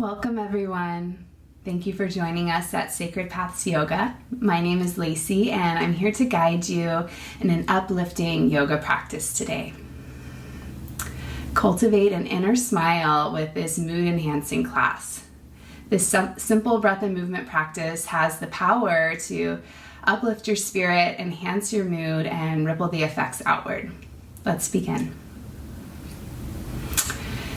Welcome everyone. Thank you for joining us at Sacred Paths Yoga. My name is Lacey and I'm here to guide you in an uplifting yoga practice today. Cultivate an inner smile with this mood enhancing class. This simple breath and movement practice has the power to uplift your spirit, enhance your mood, and ripple the effects outward. Let's begin.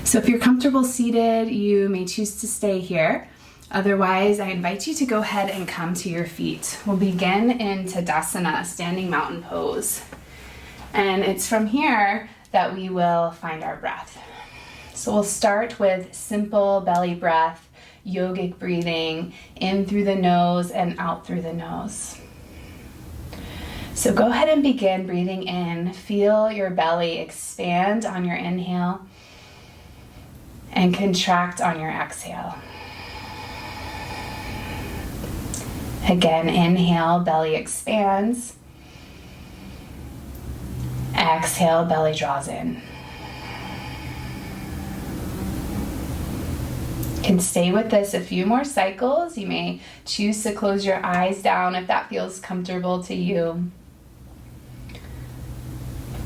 So if you're comfortable seated, you may choose to stay here. Otherwise, I invite you to go ahead and come to your feet. We'll begin in Tadasana, standing mountain pose. And it's from here that we will find our breath. So we'll start with simple belly breath, yogic breathing, in through the nose and out through the nose. So go ahead and begin breathing in. Feel your belly expand on your inhale and contract on your exhale. Again, inhale, belly expands. Exhale, belly draws in. You can stay with this a few more cycles. You may choose to close your eyes down if that feels comfortable to you.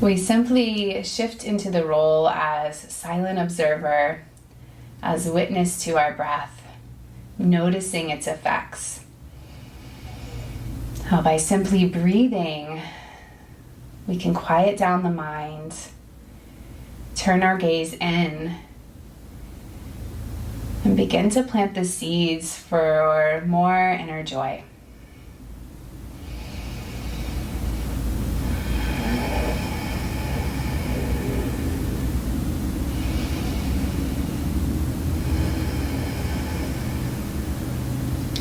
We simply shift into the role as silent observer, as witness to our breath, noticing its effects. By simply breathing, we can quiet down the mind, turn our gaze in, and begin to plant the seeds for more inner joy.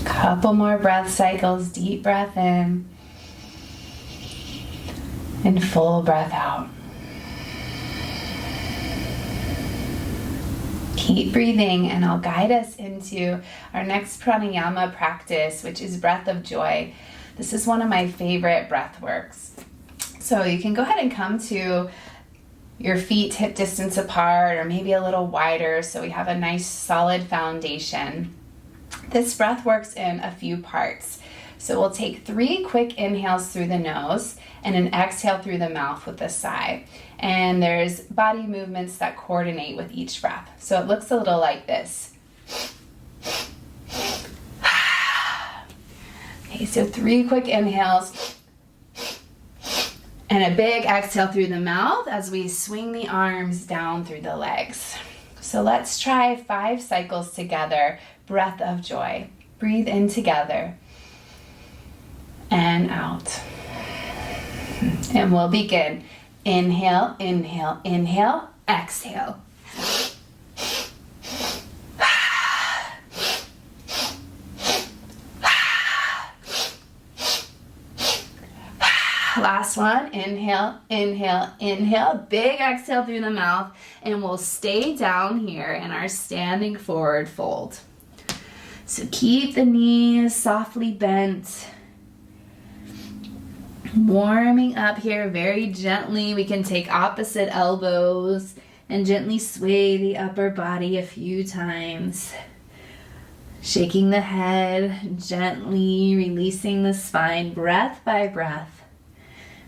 Couple more breath cycles, deep breath in and full breath out. Keep breathing and I'll guide us into our next pranayama practice, which is breath of joy. This is one of my favorite breath works. So you can go ahead and come to your feet hip distance apart or maybe a little wider so we have a nice solid foundation. This breath works in a few parts. So we'll take 3 quick inhales through the nose and an exhale through the mouth with a sigh. And there's body movements that coordinate with each breath. So it looks a little like this. Okay, so 3 quick inhales and a big exhale through the mouth as we swing the arms down through the legs. So let's try 5 cycles together. Breath of joy. Breathe in together and out. And we'll begin. Inhale, inhale, inhale, exhale. Last one. Inhale, inhale, inhale. Big exhale through the mouth. And we'll stay down here in our standing forward fold. So keep the knees softly bent. Warming up here very gently. We can take opposite elbows and gently sway the upper body a few times. Shaking the head, gently releasing the spine, breath by breath.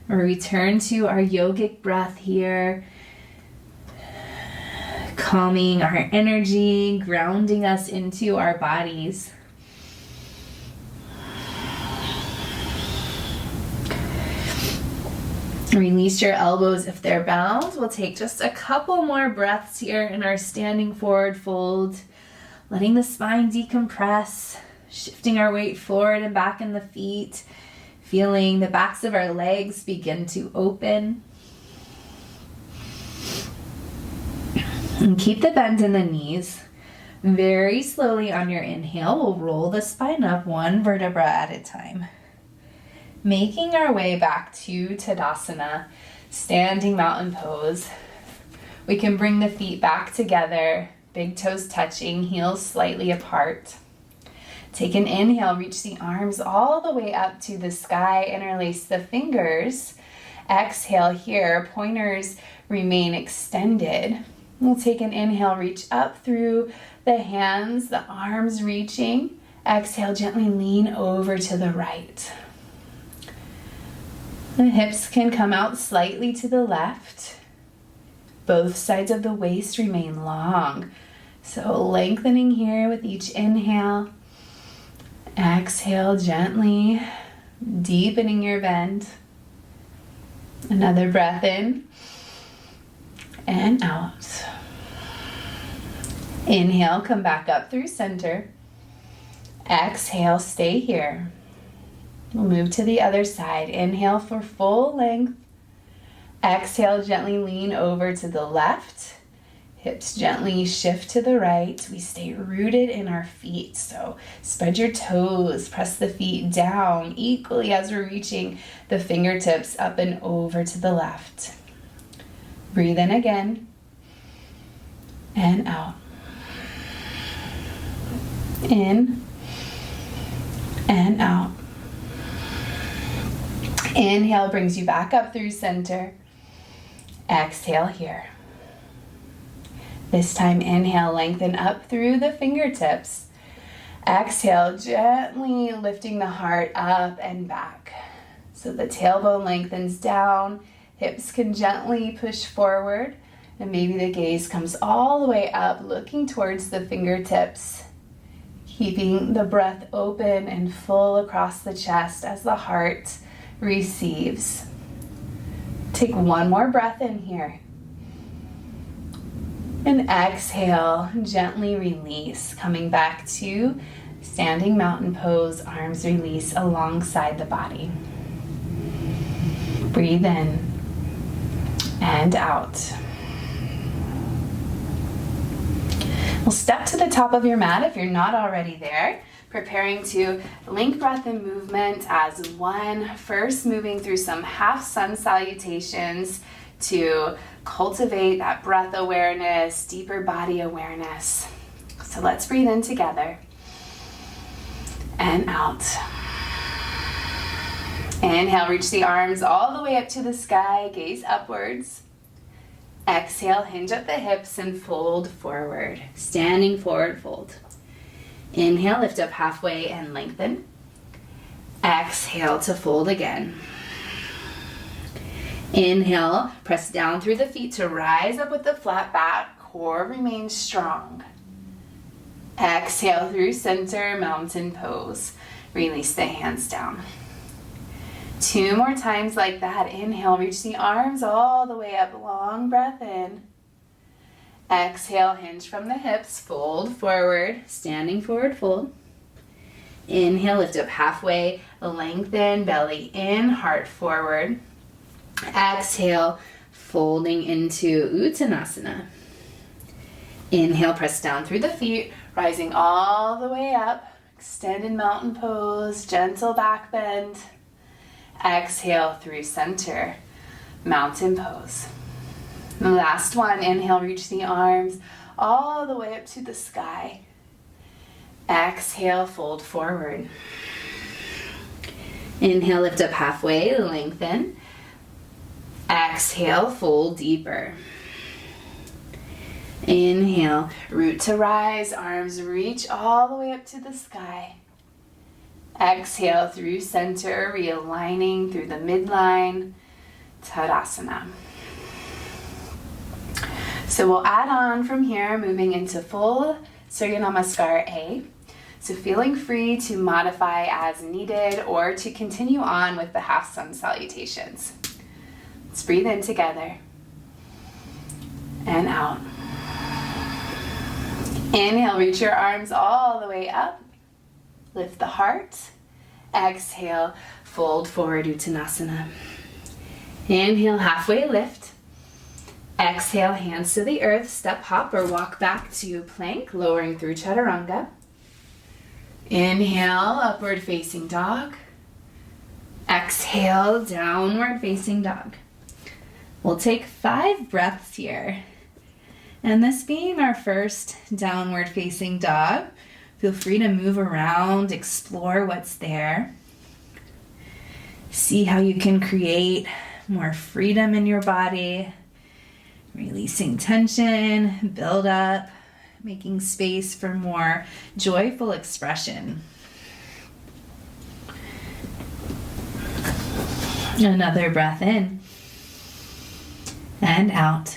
We'll return to our yogic breath here. Calming our energy, grounding us into our bodies. Release your elbows if they're bound. We'll take just a couple more breaths here in our standing forward fold, letting the spine decompress, shifting our weight forward and back in the feet, feeling the backs of our legs begin to open. And keep the bend in the knees. Very slowly on your inhale, we'll roll the spine up 1 vertebra at a time. Making our way back to Tadasana, standing mountain pose. We can bring the feet back together, big toes touching, heels slightly apart. Take an inhale, reach the arms all the way up to the sky, interlace the fingers. Exhale here, pointers remain extended. We'll take an inhale, reach up through the hands, the arms reaching. Exhale, gently lean over to the right. The hips can come out slightly to the left. Both sides of the waist remain long. So lengthening here with each inhale. Exhale gently, deepening your bend. Another breath in and out. Inhale, come back up through center. Exhale, stay here. We'll move to the other side. Inhale for full length. Exhale, gently lean over to the left. Hips gently shift to the right. We stay rooted in our feet. So spread your toes, press the feet down equally as we're reaching the fingertips up and over to the left. Breathe in again and out. In and out. Inhale brings you back up through center. Exhale here. This time, inhale, lengthen up through the fingertips. Exhale, gently lifting the heart up and back. So the tailbone lengthens down, hips can gently push forward, and maybe the gaze comes all the way up, looking towards the fingertips. Keeping the breath open and full across the chest as the heart receives. Take one more breath in here. And exhale, gently release, coming back to standing mountain pose, arms release alongside the body. Breathe in and out. We'll step to the top of your mat if you're not already there, preparing to link breath and movement as one. First, moving through some half sun salutations to cultivate that breath awareness, deeper body awareness. So let's breathe in together and out. Inhale, reach the arms all the way up to the sky, gaze upwards. Exhale, hinge at the hips and fold forward. Standing forward fold. Inhale, lift up halfway and lengthen. Exhale to fold again. Inhale, press down through the feet to rise up with the flat back. Core remains strong. Exhale through center, mountain pose. Release the hands down. 2 more times like that. Inhale, reach the arms all the way up. Long breath in. Exhale, hinge from the hips. Fold forward, standing forward fold. Inhale, lift up halfway. Lengthen, belly in, heart forward. Exhale, folding into Uttanasana. Inhale, press down through the feet, rising all the way up. Extended mountain pose, gentle back bend. Exhale through center, mountain pose. The last one, inhale, reach the arms all the way up to the sky. Exhale, fold forward. Inhale, lift up halfway, lengthen. Exhale, fold deeper. Inhale, root to rise, arms reach all the way up to the sky. Exhale through center, realigning through the midline, Tadasana. So we'll add on from here, moving into full Surya Namaskar A. So feeling free to modify as needed or to continue on with the half sun salutations. Let's breathe in together and out. Inhale, reach your arms all the way up. Lift the heart. Exhale, fold forward, Uttanasana. Inhale, halfway lift. Exhale, hands to the earth, step, hop, or walk back to plank, lowering through Chaturanga. Inhale, upward facing dog. Exhale, downward facing dog. We'll take 5 breaths here. And this being our first downward facing dog, feel free to move around, explore what's there. See how you can create more freedom in your body, releasing tension, build up, making space for more joyful expression. Another breath in and out.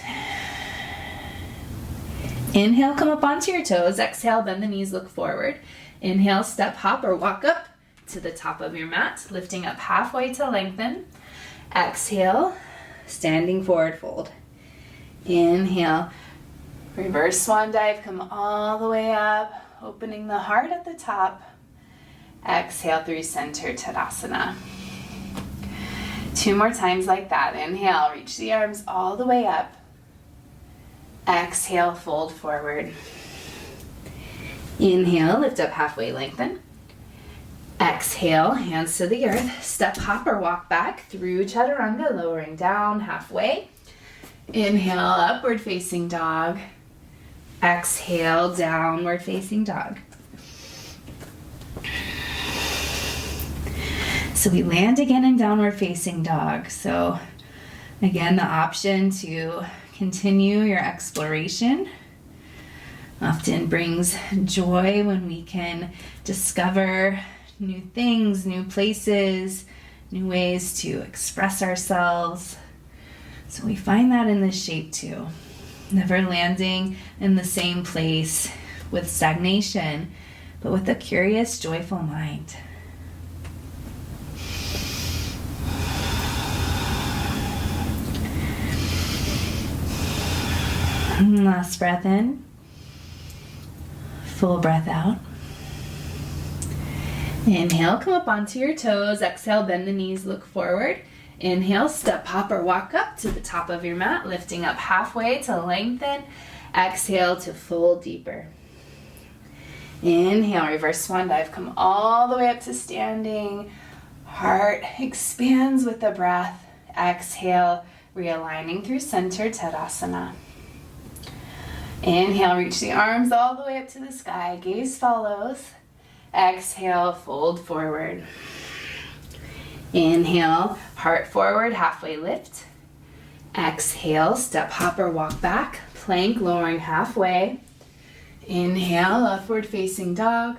Inhale, come up onto your toes. Exhale, bend the knees, look forward. Inhale, step, hop, or walk up to the top of your mat, lifting up halfway to lengthen. Exhale, standing forward fold. Inhale, reverse swan dive, come all the way up, opening the heart at the top. Exhale through center Tadasana. 2 more times like that. Inhale, reach the arms all the way up. Exhale, fold forward. Inhale, lift up halfway, lengthen. Exhale, hands to the earth. Step, hop, or walk back through Chaturanga, lowering down halfway. Inhale, upward facing dog. Exhale, downward facing dog. So we land again in downward facing dog. So again, the option to continue your exploration often brings joy when we can discover new things, new places, new ways to express ourselves. So we find that in this shape too. Never landing in the same place with stagnation, but with a curious, joyful mind. Last breath in. Full breath out. Inhale, come up onto your toes. Exhale, bend the knees, look forward. Inhale, step, hop, or walk up to the top of your mat, lifting up halfway to lengthen. Exhale to fold deeper. Inhale, reverse swan dive, come all the way up to standing. Heart expands with the breath. Exhale, realigning through center Tadasana. Inhale, reach the arms all the way up to the sky. Gaze follows. Exhale, fold forward. Inhale, heart forward, halfway lift. Exhale, step, hop, or walk back. Plank, lowering halfway. Inhale, upward facing dog.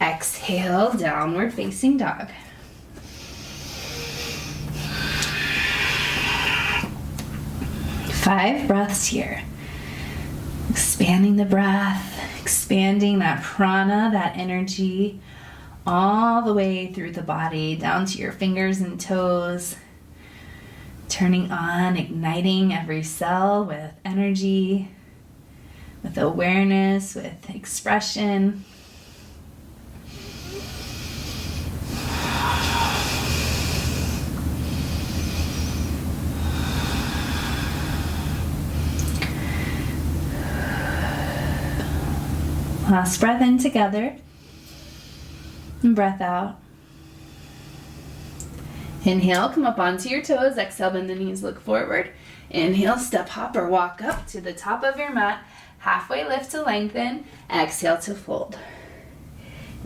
Exhale, downward facing dog. Five breaths here. Expanding the breath, expanding that prana, that energy, all the way through the body, down to your fingers and toes. Turning on, igniting every cell with energy, with awareness, with expression. Last breath in together, and breath out. Inhale, come up onto your toes. Exhale, bend the knees, look forward. Inhale, step, hop, or walk up to the top of your mat. Halfway lift to lengthen. Exhale to fold.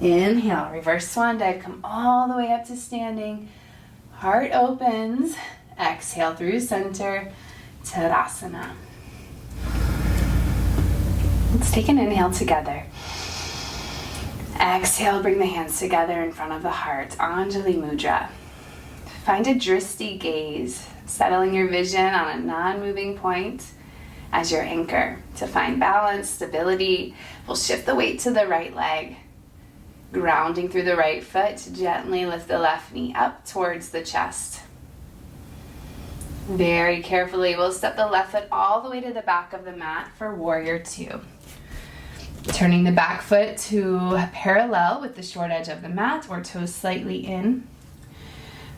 Inhale, reverse swan dive, come all the way up to standing. Heart opens. Exhale through center, Tadasana. Let's take an inhale together. Exhale, bring the hands together in front of the heart, Anjali Mudra. Find a drishti gaze, settling your vision on a non-moving point as your anchor. To find balance, stability, we'll shift the weight to the right leg, grounding through the right foot. Gently lift the left knee up towards the chest. Very carefully, we'll step the left foot all the way to the back of the mat for Warrior Two. Turning the back foot to parallel with the short edge of the mat or toes slightly in.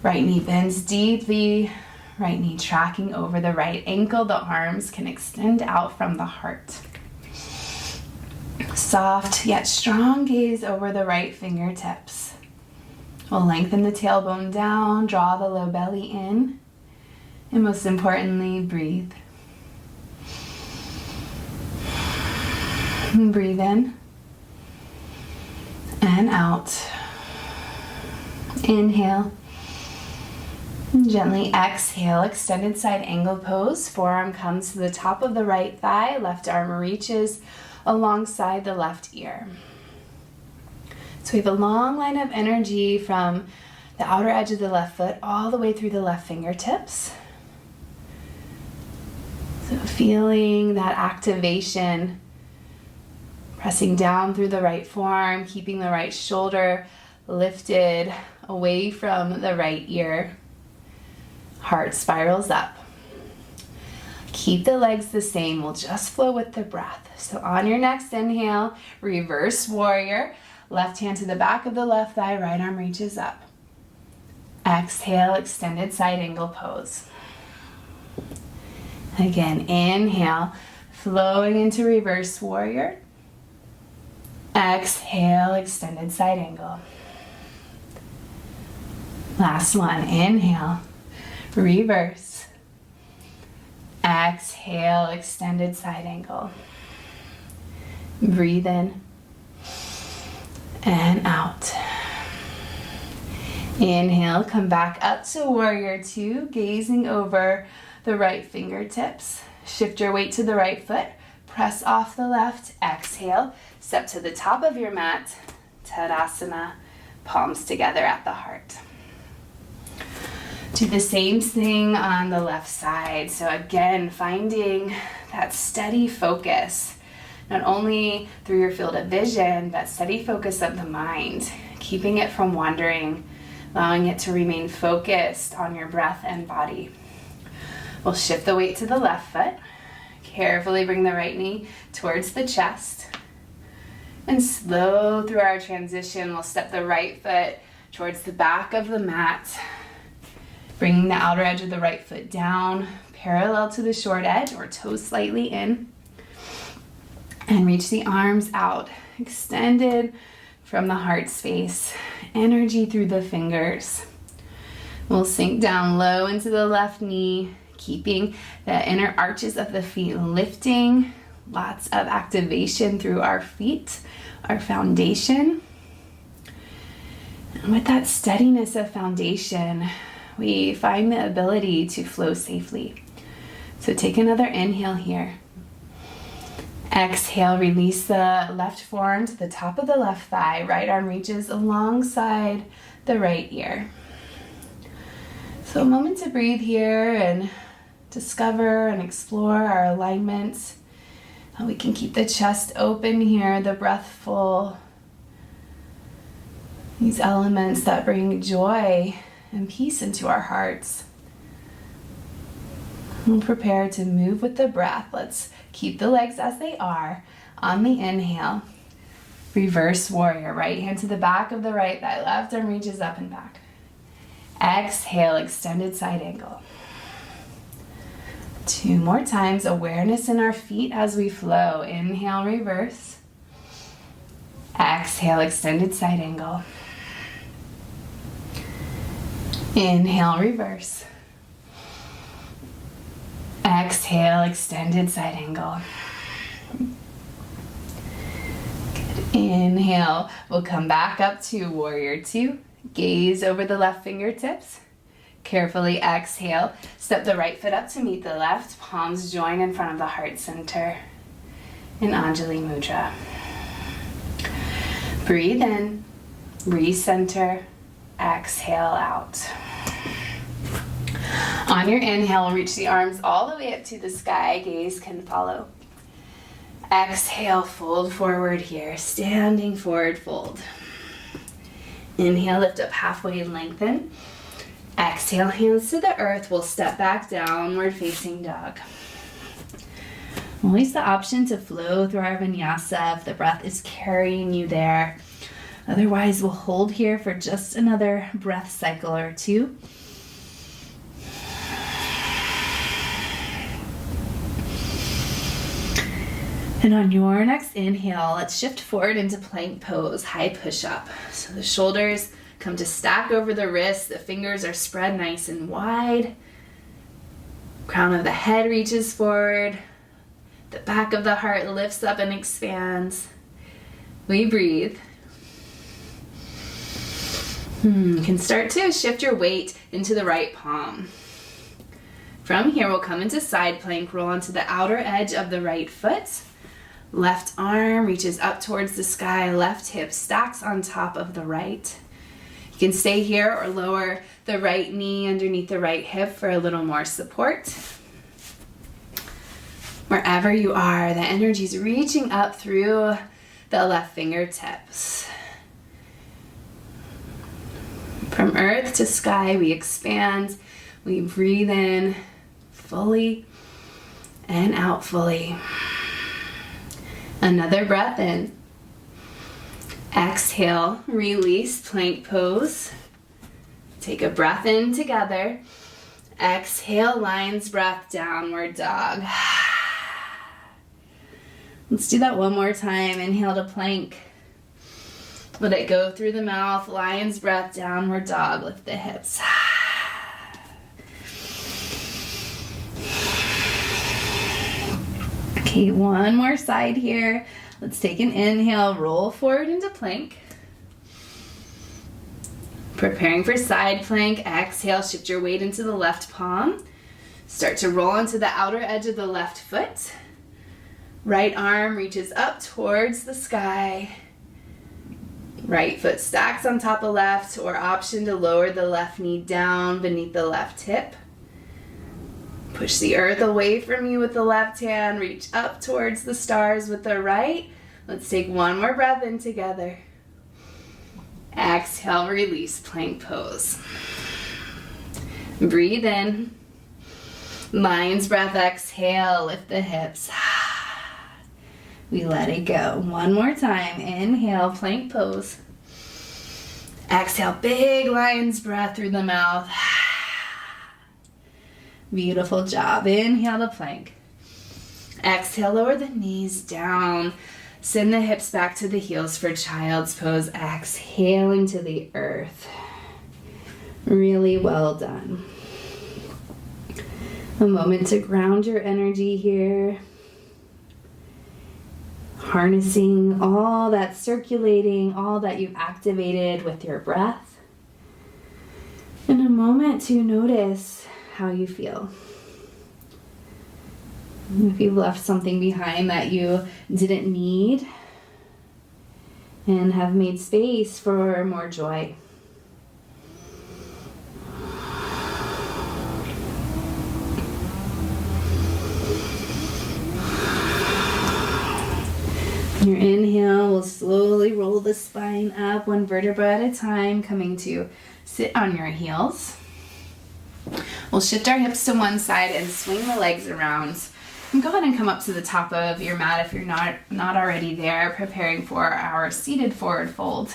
Right knee bends deeply, right knee tracking over the right ankle. The arms can extend out from the heart. Soft yet strong gaze over the right fingertips. We'll lengthen the tailbone down, draw the low belly in, and most importantly, breathe. And breathe in and out. Inhale. And gently exhale, extended side angle pose. Forearm comes to the top of the right thigh, left arm reaches alongside the left ear. So we have a long line of energy from the outer edge of the left foot all the way through the left fingertips. So feeling that activation, pressing down through the right forearm, keeping the right shoulder lifted away from the right ear. Heart spirals up. Keep the legs the same. We'll just flow with the breath. So on your next inhale, reverse warrior. Left hand to the back of the left thigh, right arm reaches up. Exhale, extended side angle pose. Again, inhale, flowing into reverse warrior. Exhale, extended side angle. Last one, inhale, reverse. Exhale, extended side angle. Breathe in and out. Inhale, come back up to warrior two, gazing over the right fingertips. Shift your weight to the right foot. Press off the left. Exhale. Step to the top of your mat. Tadasana. Palms together at the heart. Do the same thing on the left side. So again, finding that steady focus, not only through your field of vision, but steady focus of the mind, keeping it from wandering, allowing it to remain focused on your breath and body. We'll shift the weight to the left foot. Carefully bring the right knee towards the chest. And slow through our transition, we'll step the right foot towards the back of the mat, bringing the outer edge of the right foot down, parallel to the short edge or toes slightly in. And reach the arms out, extended from the heart space, energy through the fingers. We'll sink down low into the left knee, keeping the inner arches of the feet lifting. Lots of activation through our feet, our foundation. And with that steadiness of foundation, we find the ability to flow safely. So take another inhale here. Exhale, release the left forearm to the top of the left thigh. Right arm reaches alongside the right ear. So a moment to breathe here and discover and explore our alignment. How we can keep the chest open here, the breath full. These elements that bring joy and peace into our hearts. And prepare to move with the breath. Let's keep the legs as they are. On the inhale, reverse warrior. Right hand to the back of the right thigh. Left arm reaches up and back. Exhale, extended side angle. Two more times. Awareness in our feet as we flow. Inhale, reverse. Exhale, extended side angle. Inhale, reverse. Exhale, extended side angle. Good. Inhale, we'll come back up to warrior two. Gaze over the left fingertips. Carefully exhale. Step the right foot up to meet the left. Palms join in front of the heart center in Anjali Mudra. Breathe in, recenter, exhale out. On your inhale, reach the arms all the way up to the sky. Gaze can follow. Exhale, fold forward here. Standing forward fold. Inhale, lift up halfway, lengthen. Exhale, hands to the earth. We'll step back, downward facing dog. Always the option to flow through our vinyasa if the breath is carrying you there. Otherwise, we'll hold here for just another breath cycle or two. And on your next inhale, let's shift forward into plank pose, high push-up. So the shoulders come to stack over the wrists, the fingers are spread nice and wide. Crown of the head reaches forward. The back of the heart lifts up and expands. We breathe. You can start to shift your weight into the right palm. From here, we'll come into side plank, roll onto the outer edge of the right foot. Left arm reaches up towards the sky. Left hip stacks on top of the right. You can stay here or lower the right knee underneath the right hip for a little more support. Wherever you are, the energy is reaching up through the left fingertips. From earth to sky, we expand. We breathe in fully and out fully. Another breath in. Exhale, release, plank pose. Take a breath in together. Exhale, lion's breath, downward dog. Let's do that one more time. Inhale to plank. Let it go through the mouth. Lion's breath, downward dog. Lift the hips. Okay, one more side here. Let's take an inhale, roll forward into plank. Preparing for side plank. Exhale, shift your weight into the left palm. Start to roll into the outer edge of the left foot. Right arm reaches up towards the sky. Right foot stacks on top of left, or option to lower the left knee down beneath the left hip. Push the earth away from you with the left hand. Reach up towards the stars with the right. Let's take one more breath in together. Exhale, release, plank pose. Breathe in. Lion's breath, exhale, lift the hips. We let it go. One more time. Inhale, plank pose. Exhale, big lion's breath through the mouth. Beautiful job. Inhale to plank. Exhale, lower the knees down. Send the hips back to the heels for child's pose. Exhaling to the earth. Really well done. A moment to ground your energy here. Harnessing all that circulating, all that you've activated with your breath. And a moment to notice how you feel. If you've left something behind that you didn't need and have made space for more joy. Your inhale will slowly roll the spine up one vertebra at a time, coming to sit on your heels. We'll shift our hips to one side and swing the legs around. And go ahead and come up to the top of your mat if you're not already there, preparing for our seated forward fold.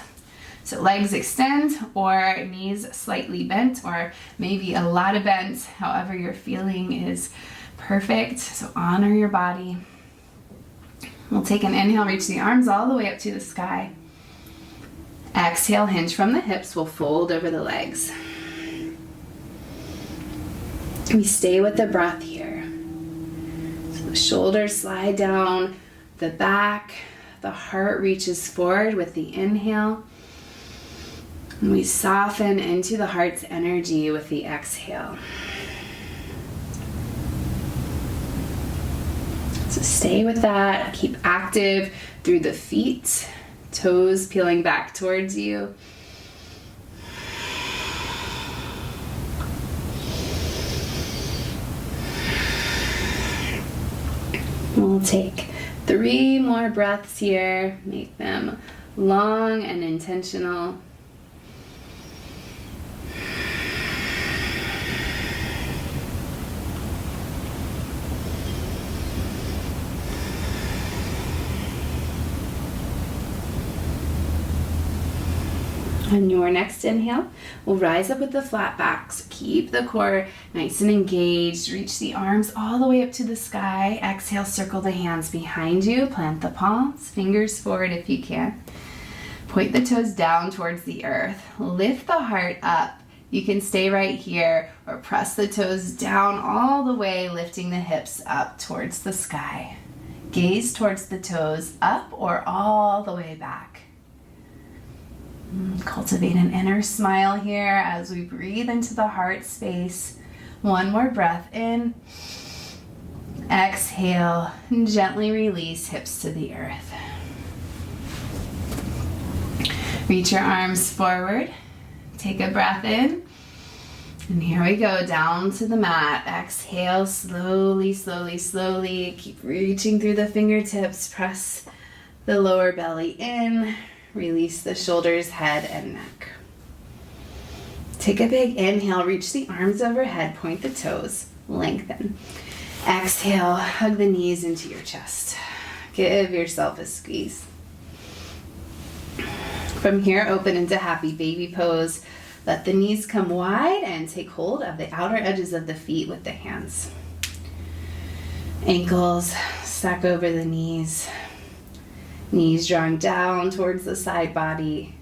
So legs extend or knees slightly bent, or maybe a lot of bent, however you're feeling is perfect. So honor your body. We'll take an inhale, reach the arms all the way up to the sky. Exhale, hinge from the hips. We'll fold over the legs. We stay with the breath here. So the shoulders slide down the back. The heart reaches forward with the inhale. And we soften into the heart's energy with the exhale. So stay with that. Keep active through the feet. Toes peeling back towards you. We'll take 3 more breaths here. Make them long and intentional. On your next inhale, we'll rise up with the flat back. So keep the core nice and engaged. Reach the arms all the way up to the sky. Exhale, circle the hands behind you. Plant the palms, fingers forward if you can. Point the toes down towards the earth. Lift the heart up. You can stay right here or press the toes down all the way, lifting the hips up towards the sky. Gaze towards the toes up or all the way back. Cultivate an inner smile here as we breathe into the heart space. One more breath in. Exhale, and gently release hips to the earth. Reach your arms forward. Take a breath in. And here we go, down to the mat. Exhale, slowly, slowly, slowly. Keep reaching through the fingertips. Press the lower belly in. Release the shoulders, head, and neck. Take a big inhale. Reach the arms overhead. Point the toes. Lengthen. Exhale, hug the knees into your chest. Give yourself a squeeze. From here, open into happy baby pose. Let the knees come wide and take hold of the outer edges of the feet with the hands. Ankles stack over the knees. Knees drawing down towards the side body.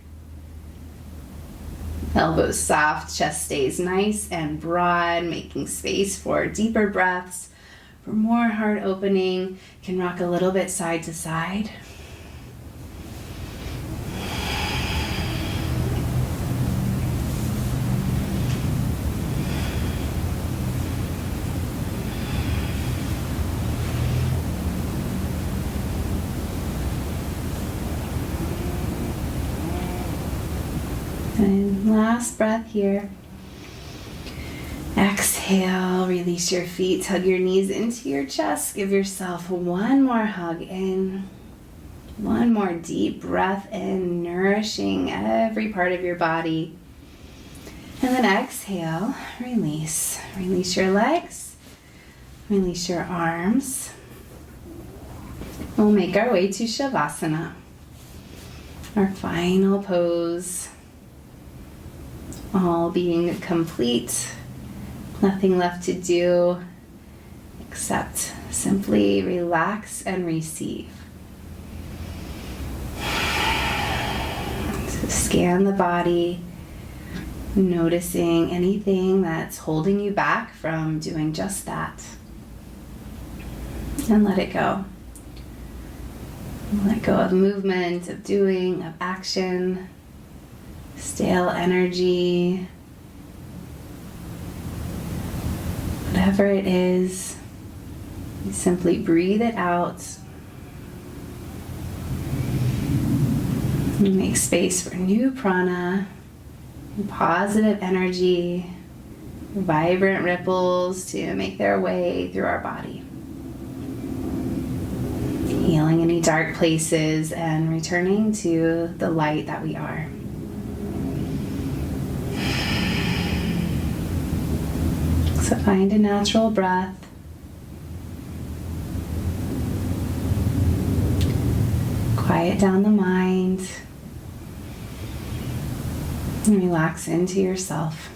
Elbows soft, chest stays nice and broad, making space for deeper breaths. For more heart opening, can rock a little bit side to side. And last breath here. Exhale, release your feet, hug your knees into your chest. Give yourself one more hug in. One more deep breath in, nourishing every part of your body. And then exhale, release. Release your legs. Release your arms. We'll make our way to Savasana, our final pose. All being complete. Nothing left to do except simply relax and receive. So scan the body, noticing anything that's holding you back from doing just that. And let it go. Let go of movement, of doing, of action, stale energy. Whatever it is, you simply breathe it out. You make space for new prana, positive energy, vibrant ripples to make their way through our body. Healing any dark places and returning to the light that we are. So find a natural breath. Quiet down the mind. And relax into yourself.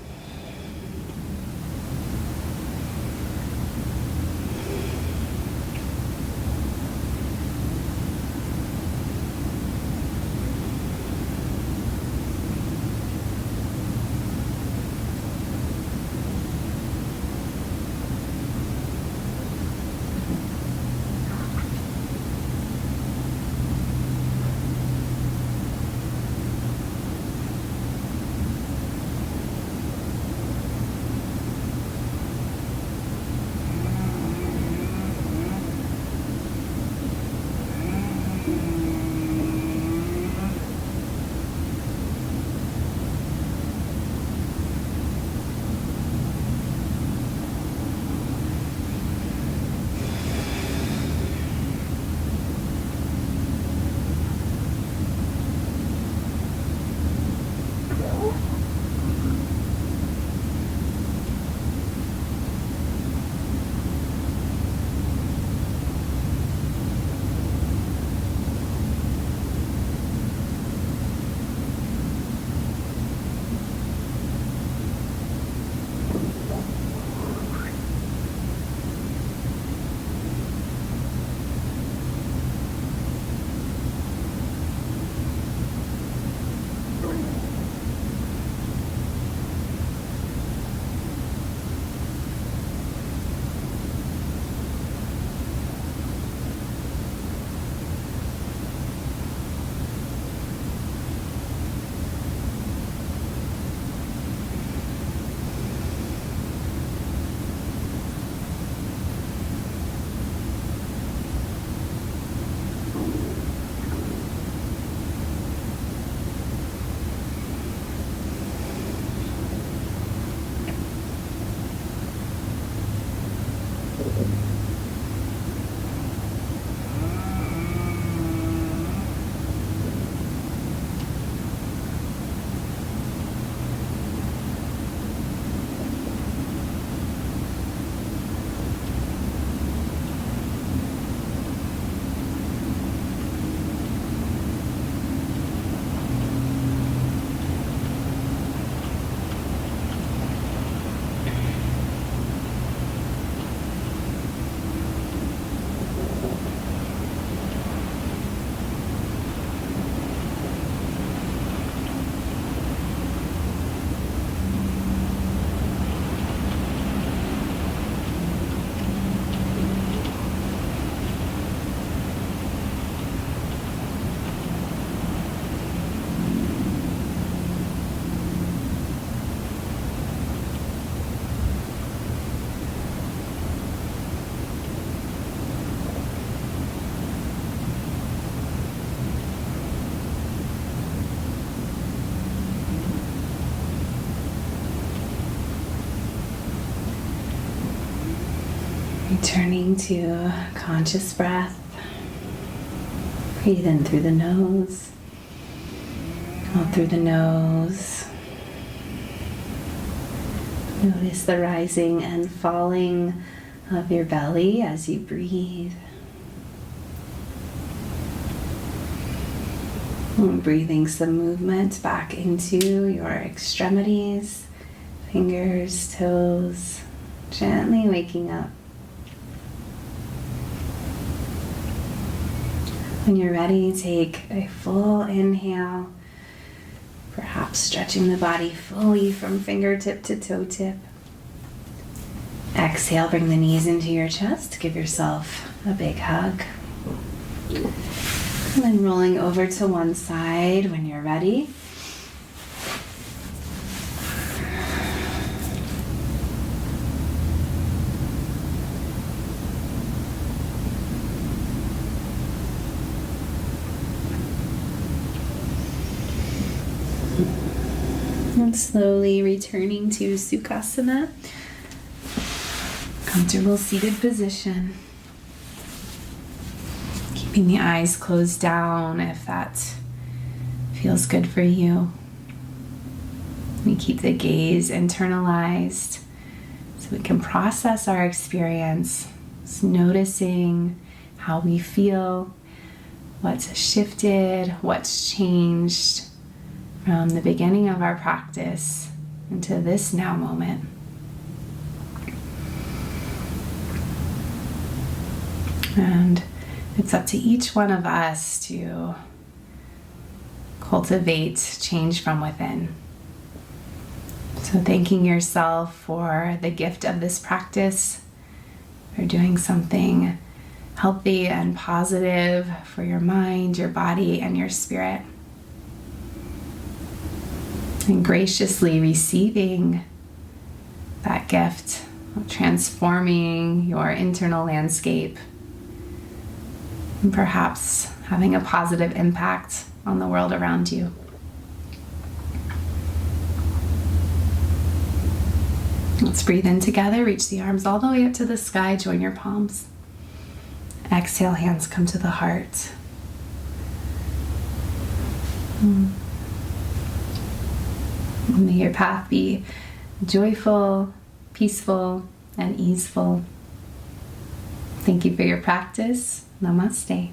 Returning to conscious breath. Breathe in through the nose, out through the nose. Notice the rising and falling of your belly as you breathe. And breathing some movement back into your extremities, fingers, toes, gently waking up. When you're ready, take a full inhale, perhaps stretching the body fully from fingertip to toe tip. Exhale, bring the knees into your chest, give yourself a big hug. And then rolling over to one side when you're ready. And slowly returning to Sukhasana, comfortable seated position. Keeping the eyes closed down if that feels good for you. We keep the gaze internalized so we can process our experience, just noticing how we feel, what's shifted, what's changed from the beginning of our practice into this now moment. And it's up to each one of us to cultivate change from within. So thanking yourself for the gift of this practice, for doing something healthy and positive for your mind, your body, and your spirit. And graciously receiving that gift of transforming your internal landscape and perhaps having a positive impact on the world around you. Let's breathe in together, reach the arms all the way up to the sky, join your palms. Exhale, hands come to the heart. May your path be joyful, peaceful, and easeful. Thank you for your practice. Namaste.